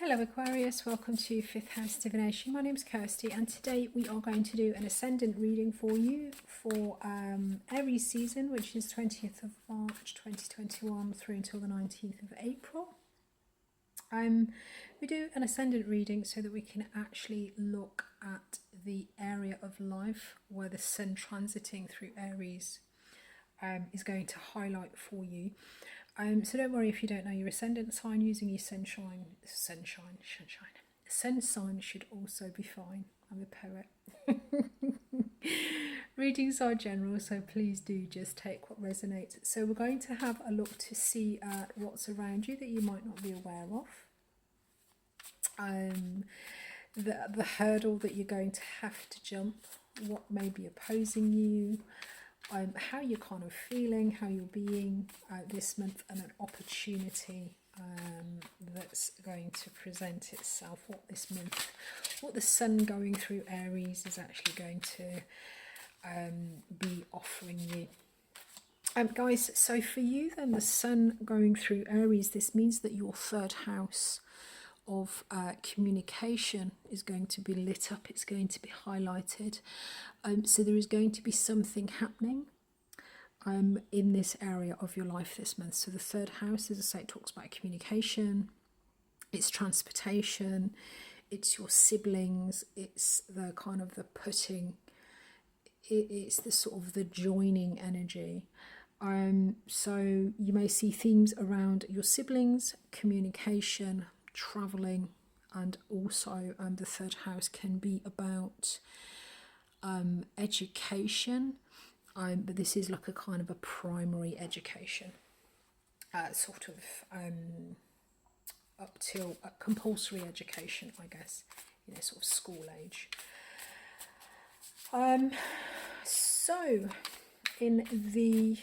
Hello Aquarius, welcome to 5th House Divination. My name is Kirsty and today we are going to do an ascendant reading for you for Aries season, which is 20th of March 2021 through until the 19th of April. We do an ascendant reading so that we can actually look at the area of life where the sun transiting through Aries is going to highlight for you. So don't worry if you don't know your ascendant sign. Using your sun sign should also be fine. I'm a poet. Readings are general, so please do just take what resonates. So we're going to have a look to see what's around you that you might not be aware of. The hurdle that you're going to have to jump, what may be opposing you, how you're kind of feeling, how you're being this month, and an opportunity that's going to present itself, what this month, what the sun going through Aries is actually going to be offering you. Guys, so for you then, the sun going through Aries, this means that your third house of communication is going to be lit up, it's going to be highlighted. So there is going to be something happening in this area of your life this month. So the third house, as I say, it talks about communication, it's transportation, it's your siblings, it's the kind of the putting, it's the sort of the joining energy. So you may see themes around your siblings, communication, traveling, and also the third house can be about education, but this is like a kind of a primary education, sort of up till compulsory education, I guess, sort of school age. So in the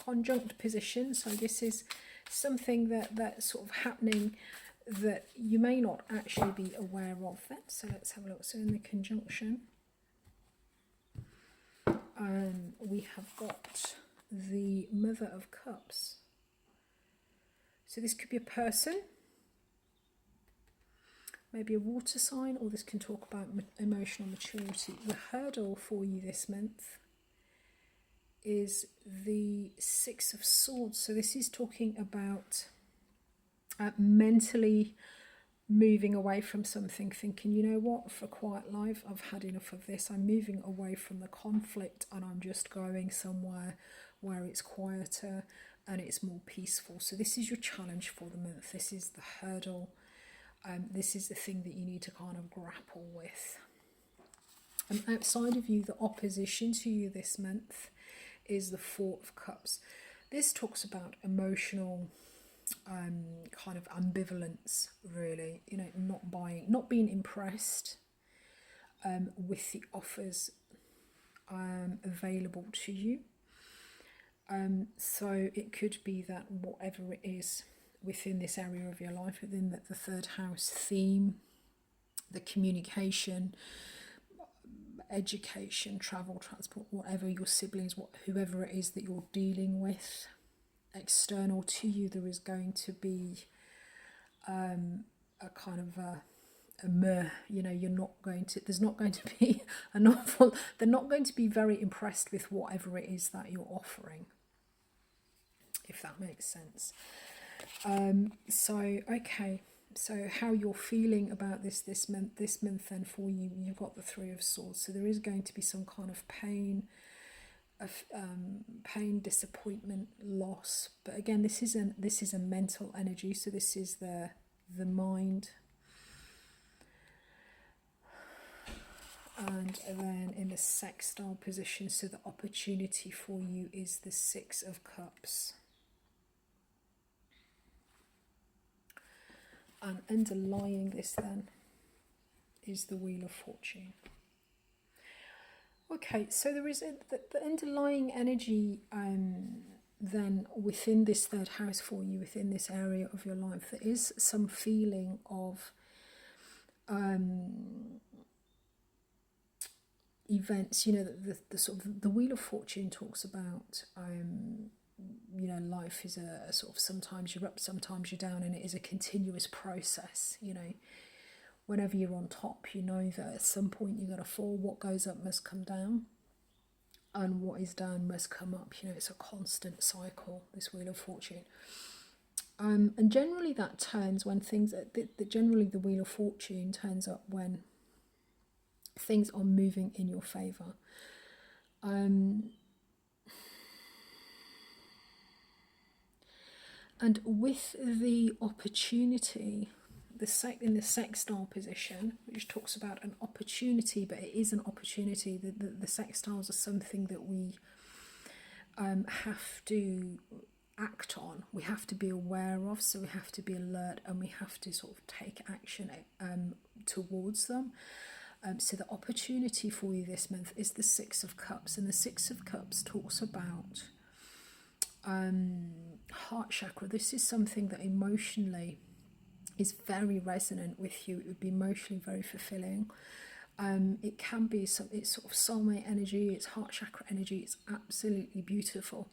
conjunct position, so this is something that's sort of happening that you may not actually be aware of then. So let's have a look. So in the conjunction, we have got the Mother of Cups. So this could be a person, maybe a water sign, or this can talk about emotional maturity. The hurdle for you this month is the Six of Swords. So this is talking about mentally moving away from something, thinking, you know what, for quiet life, I've had enough of this. I'm moving away from the conflict and I'm just going somewhere where it's quieter and it's more peaceful. So this is your challenge for the month. This is the hurdle. This is the thing that you need to kind of grapple with. And outside of you, the opposition to you this month is the Four of Cups. This talks about emotional kind of ambivalence, really, not being impressed with the offers available to you. So it could be that whatever it is within this area of your life, within the third house theme, the communication, education, travel, transport, whatever your siblings, whoever it is that you're dealing with, external to you, there is going to be a kind of you're not going to, there's not going to be an awful, they're not going to be very impressed with whatever it is that you're offering, if that makes sense. Okay, so how you're feeling about this month then for you, you've got the Three of Swords. So there is going to be some kind of pain, disappointment, loss. But again, this is a mental energy. So this is the mind. And then in the sextile position, so the opportunity for you is the Six of Cups. And underlying this then is the Wheel of Fortune. Okay, so there is the underlying energy then within this third house for you, within this area of your life, there is some feeling of events, the sort of the Wheel of Fortune talks about you know, life is a sort of, sometimes you're up, sometimes you're down, and it is a continuous process. You know, whenever you're on top, you know that at some point you're going to fall. What goes up must come down, and what is down must come up. You know, it's a constant cycle, this Wheel of Fortune. And generally that turns when things, generally the Wheel of Fortune turns up when things are moving in your favour. And with the opportunity, in the sextile position, which talks about an opportunity, but it is an opportunity. The sextiles are something that we have to act on, we have to be aware of, so we have to be alert, and we have to sort of take action towards them. So the opportunity for you this month is the Six of Cups, and the Six of Cups talks about heart chakra. This is something that emotionally is very resonant with you. It would be emotionally very fulfilling. It can be it's sort of soulmate energy, it's heart chakra energy, it's absolutely beautiful.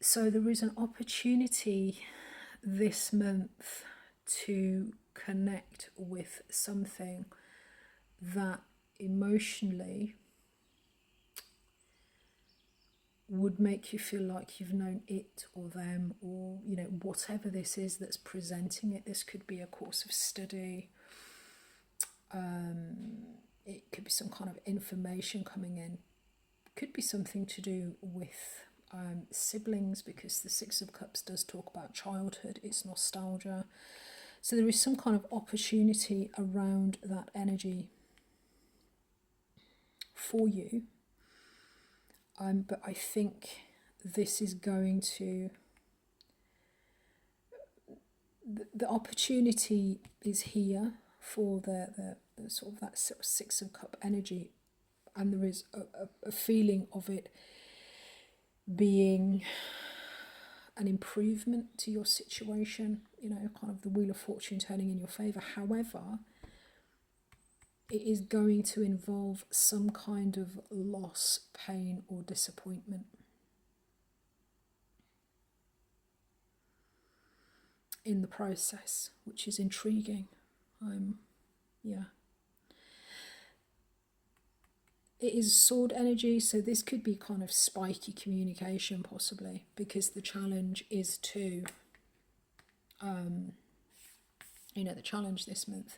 So there is an opportunity this month to connect with something that emotionally would make you feel like you've known it or them, or, you know, whatever this is that's presenting it. This could be a course of study. It could be some kind of information coming in. It could be something to do with siblings, because the Six of Cups does talk about childhood, it's nostalgia. So there is some kind of opportunity around that energy for you. But I think this is going to, the opportunity is here for the sort of that sort of Six of Cup energy, and there is a feeling of it being an improvement to your situation, you know, kind of the Wheel of Fortune turning in your favour. However, it is going to involve some kind of loss, pain, or disappointment in the process, which is intriguing. Yeah. It is sword energy, so this could be kind of spiky communication possibly, because the challenge is to, the challenge this month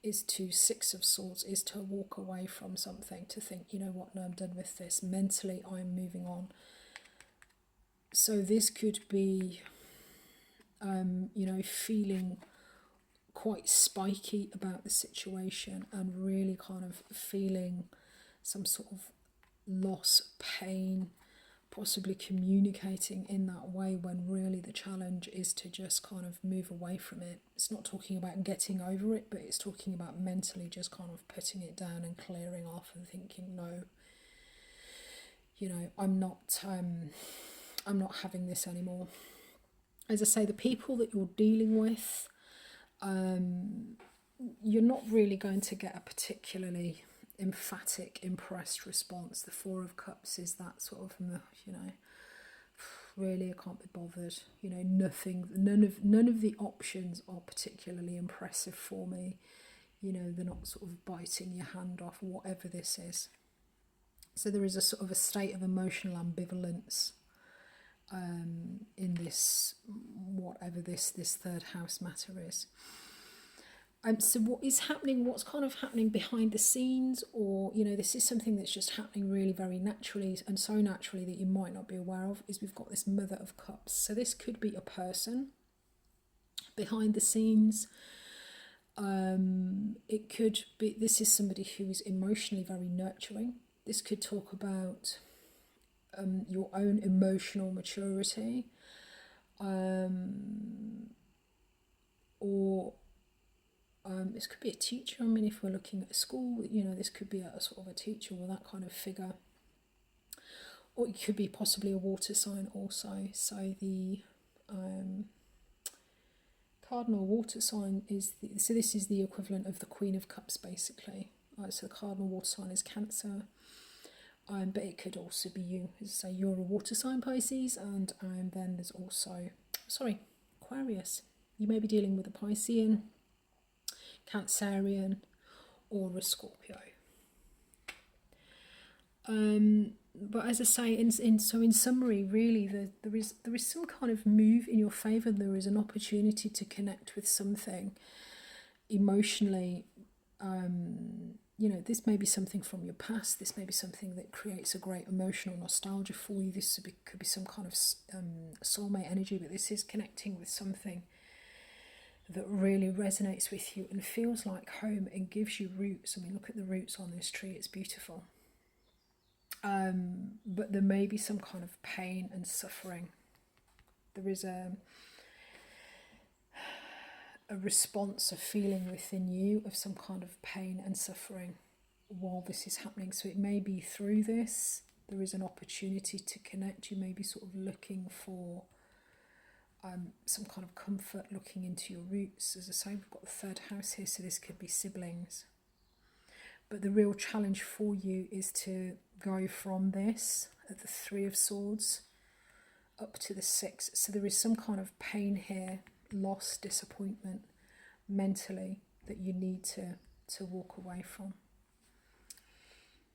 is to, Six of Swords, is to walk away from something, to think, you know what, no, I'm done with this. Mentally, I'm moving on. So this could be, feeling quite spiky about the situation, and really kind of feeling some sort of loss, pain, possibly communicating in that way, when really the challenge is to just kind of move away from it. It's not talking about getting over it, but it's talking about mentally just kind of putting it down and clearing off and thinking, no, you know, I'm not having this anymore. As I say, the people that you're dealing with, you're not really going to get a particularly emphatic, impressed response. The Four of Cups is that sort of, really, I can't be bothered. You know, none of the options are particularly impressive for me. You know, they're not sort of biting your hand off, whatever this is. So there is a sort of a state of emotional ambivalence in this, whatever this third house matter is. So what is happening, what's kind of happening behind the scenes, or, you know, this is something that's just happening really very naturally, and so naturally that you might not be aware of, is we've got this Mother of Cups. So this could be a person behind the scenes. It could be, this is somebody who is emotionally very nurturing. This could talk about your own emotional maturity, or this could be a teacher. I mean, if we're looking at a school, you know, this could be a sort of a teacher or that kind of figure. Or it could be possibly a water sign also. So the cardinal water sign is, so this is the equivalent of the Queen of Cups, basically. So the cardinal water sign is Cancer. but it could also be you. As I say, you're a water sign, Pisces, and then there's also, sorry, Aquarius. You may be dealing with a Piscean, Cancerian, or a Scorpio. But as I say, in summary, really, there is some kind of move in your favour. There is an opportunity to connect with something emotionally. You know, this may be something from your past. This may be something that creates a great emotional nostalgia for you. This could be some kind of soulmate energy, but this is connecting with something that really resonates with you and feels like home and gives you roots. I mean, look at the roots on this tree. It's beautiful. But there may be some kind of pain and suffering. There is a response, a feeling within you of some kind of pain and suffering while this is happening. So it may be through this, there is an opportunity to connect. You may be sort of looking for some kind of comfort, looking into your roots. As I say, we've got the third house here, so this could be siblings. But the real challenge for you is to go from this at the 3 of Swords up to the 6. So there is some kind of pain here, loss, disappointment mentally that you need to walk away from.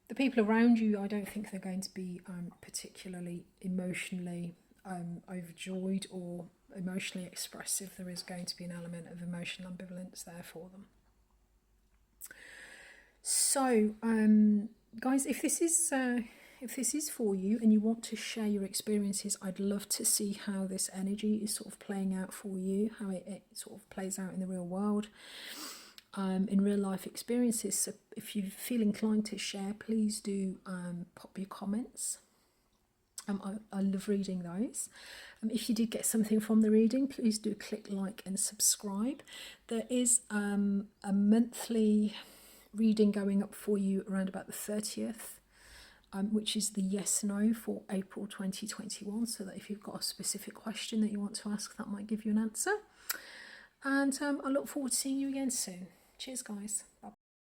The people around you, I don't think they're going to be particularly emotionally overjoyed or emotionally expressive. There is going to be an element of emotional ambivalence there for them. So, guys, if this is for you and you want to share your experiences, I'd love to see how this energy is sort of playing out for you, how it sort of plays out in the real world, in real life experiences. So if you feel inclined to share, please do pop your comments. I love reading those. If you did get something from the reading, please do click like and subscribe. There is a monthly reading going up for you around about the 30th, which is the yes/no for April 2021, so that if you've got a specific question that you want to ask, that might give you an answer. And I look forward to seeing you again soon. Cheers, guys. Bye.